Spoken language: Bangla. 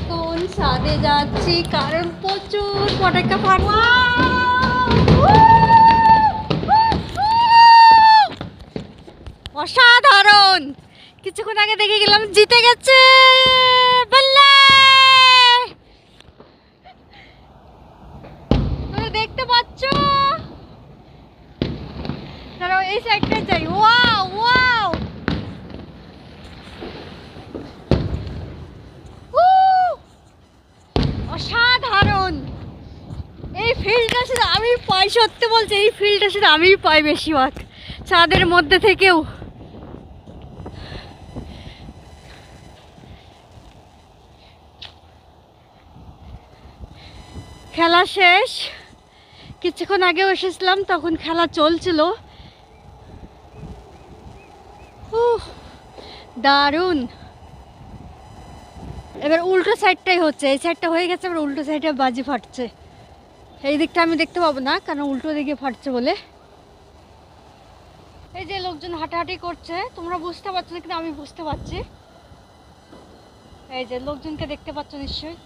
এখন ছাদে যাচ্ছি কারণ প্রচুর পটাকা ফাটছে। অসাধারণ! কিছুক্ষণ আগে দেখে গেলাম জিতে গেছে বল্লে। তোমরা দেখতে পাচ্ছ? দাঁড়াও এই সাইডটা যাই। ওয়াও ওয়াও, অসাধারণ! এই ফিল্ডটা শুধু আমি পাই, সত্যি বলছি এই ফিল্ডটা শুধু আমিই পাই বেশিরভাগ ছাদের মধ্যে থেকেও। খেলা শেষ, কিছুক্ষণ আগেও এসেছিলাম, তখন খেলা চলছিল। দারুণ! এবার উল্টো সাইডটাই হচ্ছে, এই সাইডটা হয়ে গেছে, এবার উল্টো সাইডে বাজি ফাটছে। এই দিকটা আমি দেখতে পাবো না কারণ উল্টো দিকে ফাটছে বলে। এই যে লোকজন হাঁটাহাঁটি করছে, তোমরা বুঝতে পারছো না কিন্তু আমি বুঝতে পারছি। এই যে লোকজনকে দেখতে পাচ্ছ নিশ্চয়ই।